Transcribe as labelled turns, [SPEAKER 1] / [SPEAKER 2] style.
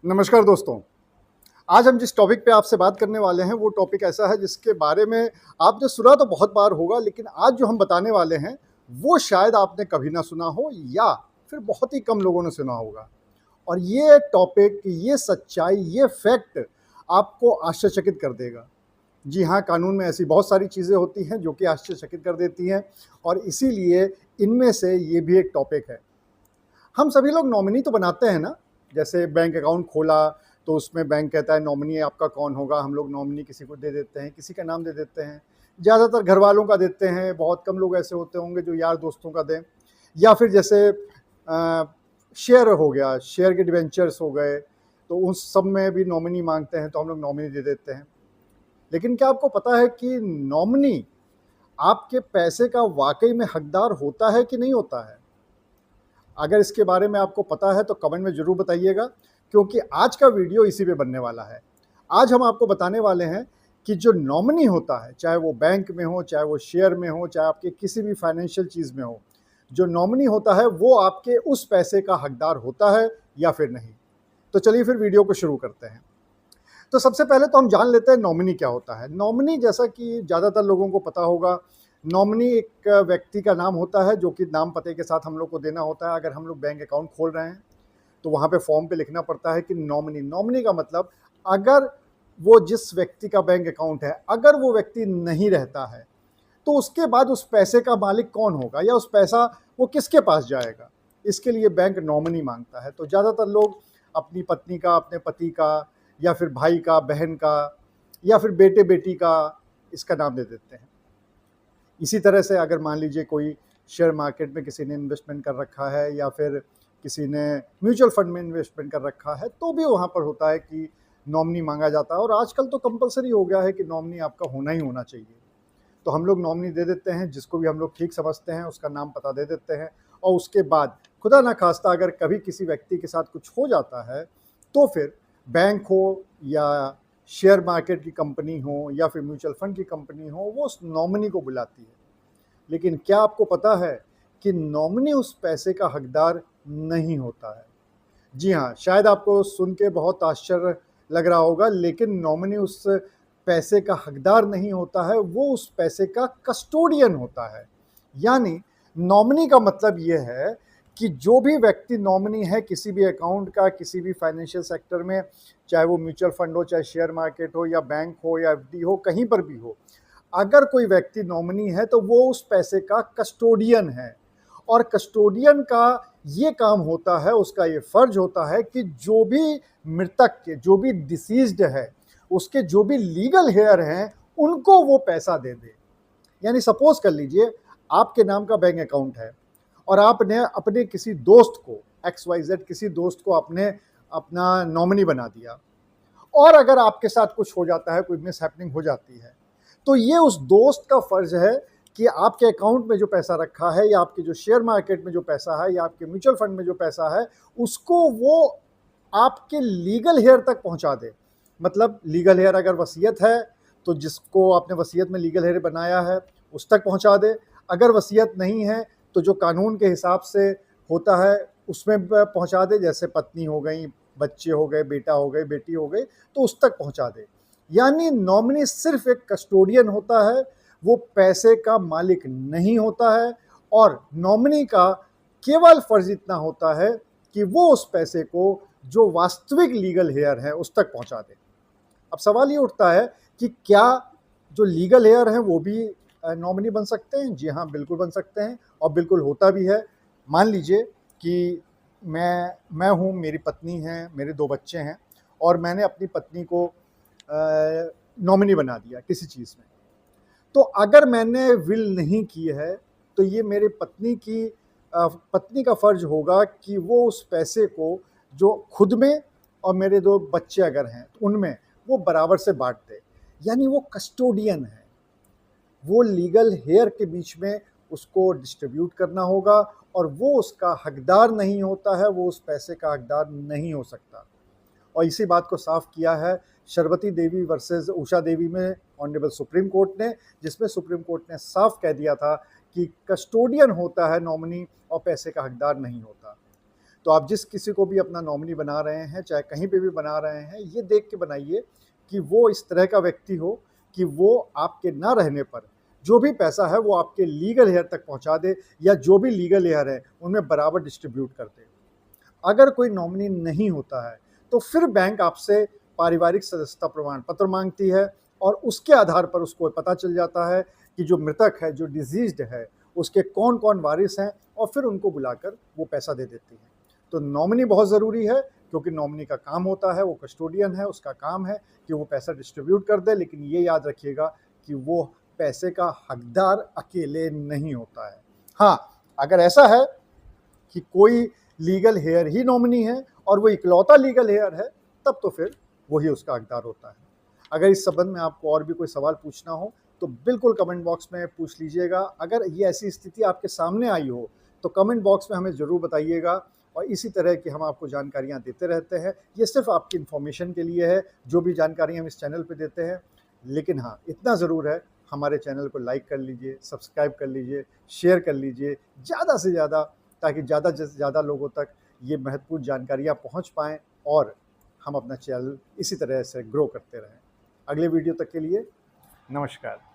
[SPEAKER 1] नमस्कार दोस्तों। आज हम जिस टॉपिक पे आपसे बात करने वाले हैं वो टॉपिक ऐसा है जिसके बारे में आपने सुना तो बहुत बार होगा, लेकिन आज जो हम बताने वाले हैं वो शायद आपने कभी ना सुना हो या फिर बहुत ही कम लोगों ने सुना होगा। और ये टॉपिक, ये सच्चाई, ये फैक्ट आपको आश्चर्यचकित कर देगा। जी हाँ, कानून में ऐसी बहुत सारी चीज़ें होती हैं जो कि आश्चर्यचकित कर देती हैं और इसीलिए इनमें से ये भी एक टॉपिक है। हम सभी लोग नॉमिनी तो बनाते हैं ना, जैसे बैंक अकाउंट खोला तो उसमें बैंक कहता है नॉमिनी आपका कौन होगा, हम लोग नॉमिनी किसी को दे देते हैं, किसी का नाम दे देते हैं। ज़्यादातर घर वालों का देते हैं, बहुत कम लोग ऐसे होते होंगे जो यार दोस्तों का दें। या फिर जैसे शेयर हो गया, शेयर के डिवेंचर्स हो गए, तो उस सब में भी नॉमिनी मांगते हैं तो हम लोग नॉमिनी दे देते हैं। लेकिन क्या आपको पता है कि नॉमिनी आपके पैसे का वाकई में हकदार होता है कि नहीं होता है? अगर इसके बारे में आपको पता है तो कमेंट में ज़रूर बताइएगा, क्योंकि आज का वीडियो इसी पे बनने वाला है। आज हम आपको बताने वाले हैं कि जो नॉमिनी होता है, चाहे वो बैंक में हो, चाहे वो शेयर में हो, चाहे आपके किसी भी फाइनेंशियल चीज़ में हो, जो नॉमिनी होता है वो आपके उस पैसे का हकदार होता है या फिर नहीं। तो चलिए फिर वीडियो को शुरू करते हैं। तो सबसे पहले तो हम जान लेते हैं नॉमिनी क्या होता है। नॉमिनी, जैसा कि ज़्यादातर लोगों को पता होगा, नॉमिनी एक व्यक्ति का नाम होता है जो कि नाम पते के साथ हम लोग को देना होता है। अगर हम लोग बैंक अकाउंट खोल रहे हैं तो वहाँ पे फॉर्म पे लिखना पड़ता है कि नॉमिनी। नॉमिनी का मतलब, अगर वो जिस व्यक्ति का बैंक अकाउंट है, अगर वो व्यक्ति नहीं रहता है तो उसके बाद उस पैसे का मालिक कौन होगा या उस पैसा वो किसके पास जाएगा, इसके लिए बैंक नॉमिनी मांगता है। तो ज़्यादातर लोग अपनी पत्नी का, अपने पति का, या फिर भाई का, बहन का, या फिर बेटे बेटी का इसका नाम दे देते हैं। इसी तरह से अगर मान लीजिए कोई शेयर मार्केट में किसी ने इन्वेस्टमेंट कर रखा है या फिर किसी ने म्यूचुअल फंड में इन्वेस्टमेंट कर रखा है, तो भी वहाँ पर होता है कि नॉमिनी मांगा जाता है। और आजकल तो कंपलसरी हो गया है कि नॉमिनी आपका होना ही होना चाहिए। तो हम लोग नॉमिनी दे देते हैं, जिसको भी हम लोग ठीक समझते हैं उसका नाम पता दे देते हैं। और उसके बाद खुदा ना खास्ता अगर कभी किसी व्यक्ति के साथ कुछ हो जाता है तो फिर बैंक हो या शेयर मार्केट की कंपनी हो या फिर म्यूचुअल फंड की कंपनी हो, वो उस नॉमिनी को बुलाती है। लेकिन क्या आपको पता है कि नॉमिनी उस पैसे का हकदार नहीं होता है? जी हाँ, शायद आपको सुन के बहुत आश्चर्य लग रहा होगा, लेकिन नॉमिनी उस पैसे का हकदार नहीं होता है, वो उस पैसे का कस्टोडियन होता है। यानी नॉमिनी का मतलब ये है कि जो भी व्यक्ति नॉमिनी है किसी भी अकाउंट का, किसी भी फाइनेंशियल सेक्टर में, चाहे वो म्यूचुअल फंड हो, चाहे शेयर मार्केट हो, या बैंक हो, या एफडी हो, कहीं पर भी हो, अगर कोई व्यक्ति नॉमिनी है तो वो उस पैसे का कस्टोडियन है। और कस्टोडियन का ये काम होता है, उसका ये फर्ज होता है कि जो भी मृतक के, जो भी डिसीज्ड है, उसके जो भी लीगल हेयर हैं, उनको वो पैसा दे दे। यानी सपोज कर लीजिए आपके नाम का बैंक अकाउंट है और आपने अपने किसी दोस्त को, XYZ किसी दोस्त को आपने अपना नॉमिनी बना दिया, और अगर आपके साथ कुछ हो जाता है, कोई मिस हैपनिंग हो जाती है, तो ये उस दोस्त का फर्ज है कि आपके अकाउंट में जो पैसा रखा है, या आपके जो शेयर मार्केट में जो पैसा है, या आपके म्यूचुअल फंड में जो पैसा है, उसको वो आपके लीगल हेयर तक पहुंचा दे। मतलब लीगल हेयर अगर वसीयत है तो जिसको आपने वसीयत में लीगल हेयर बनाया है उस तक पहुंचा दे। अगर वसीयत नहीं है तो जो कानून के हिसाब से होता है उसमें पहुंचा दे, जैसे पत्नी हो गई, बच्चे हो गए, बेटा हो गए, बेटी हो गई, तो उस तक पहुंचा दे। यानी नॉमिनी सिर्फ एक कस्टोडियन होता है, वो पैसे का मालिक नहीं होता है। और नॉमिनी का केवल फर्ज इतना होता है कि वो उस पैसे को जो वास्तविक लीगल हेयर है उस तक पहुंचा दे। अब सवाल ये उठता है कि क्या जो लीगल हेयर हैं वो भी नॉमिनी बन सकते हैं? जी हाँ, बिल्कुल बन सकते हैं, और बिल्कुल होता भी है। मान लीजिए कि मैं हूँ, मेरी पत्नी है, मेरे 2 बच्चे हैं, और मैंने अपनी पत्नी को नॉमिनी बना दिया किसी चीज़ में। तो अगर मैंने विल नहीं की है तो ये मेरे पत्नी का फ़र्ज होगा कि वो उस पैसे को जो खुद में और मेरे 2 बच्चे अगर हैं तो उनमें वो बराबर से बाँट दे। यानी वो कस्टोडियन है, वो लीगल हेयर के बीच में उसको डिस्ट्रीब्यूट करना होगा, और वो उसका हकदार नहीं होता है, वो उस पैसे का हकदार नहीं हो सकता। और इसी बात को साफ किया है शरबती देवी वर्सेस उषा देवी में ऑनरेबल सुप्रीम कोर्ट ने, जिसमें सुप्रीम कोर्ट ने साफ कह दिया था कि कस्टोडियन होता है नॉमिनी, और पैसे का हकदार नहीं होता। तो आप जिस किसी को भी अपना नॉमिनी बना रहे हैं, चाहे कहीं पे भी बना रहे हैं, ये देख के बनाइए कि वो इस तरह का व्यक्ति हो कि वो आपके ना रहने पर जो भी पैसा है वो आपके लीगल हेयर तक पहुंचा दे, या जो भी लीगल हेयर है उनमें बराबर डिस्ट्रीब्यूट कर दे। अगर कोई नॉमिनी नहीं होता है तो फिर बैंक आपसे पारिवारिक सदस्यता प्रमाण पत्र मांगती है, और उसके आधार पर उसको पता चल जाता है कि जो मृतक है, जो डिजीज्ड है, उसके कौन कौन वारिस हैं, और फिर उनको बुलाकर वो पैसा दे देती है। तो नॉमिनी बहुत ज़रूरी है, क्योंकि नॉमिनी का काम होता है, वो कस्टोडियन है, उसका काम है कि वो पैसा डिस्ट्रीब्यूट कर दे, लेकिन ये याद रखिएगा कि वो पैसे का हकदार अकेले नहीं होता है। हाँ, अगर ऐसा है कि कोई लीगल हेयर ही नॉमिनी है और वो इकलौता लीगल हेयर है, तब तो फिर वही उसका हकदार होता है। अगर इस संबंध में आपको और भी कोई सवाल पूछना हो तो बिल्कुल कमेंट बॉक्स में पूछ लीजिएगा। अगर ये ऐसी स्थिति आपके सामने आई हो तो कमेंट बॉक्स में हमें ज़रूर बताइएगा, और इसी तरह की हम आपको जानकारियाँ देते रहते हैं। ये सिर्फ आपकी इन्फॉर्मेशन के लिए है, जो भी जानकारी हम इस चैनल पे देते हैं। लेकिन हाँ, इतना ज़रूर है, हमारे चैनल को लाइक कर लीजिए, सब्सक्राइब कर लीजिए, शेयर कर लीजिए ज़्यादा से ज़्यादा, ताकि ज़्यादा से ज़्यादा लोगों तक ये महत्वपूर्ण जानकारियाँ पहुँच पाएँ और हम अपना चैनल इसी तरह से ग्रो करते रहें। अगले वीडियो तक के लिए नमस्कार।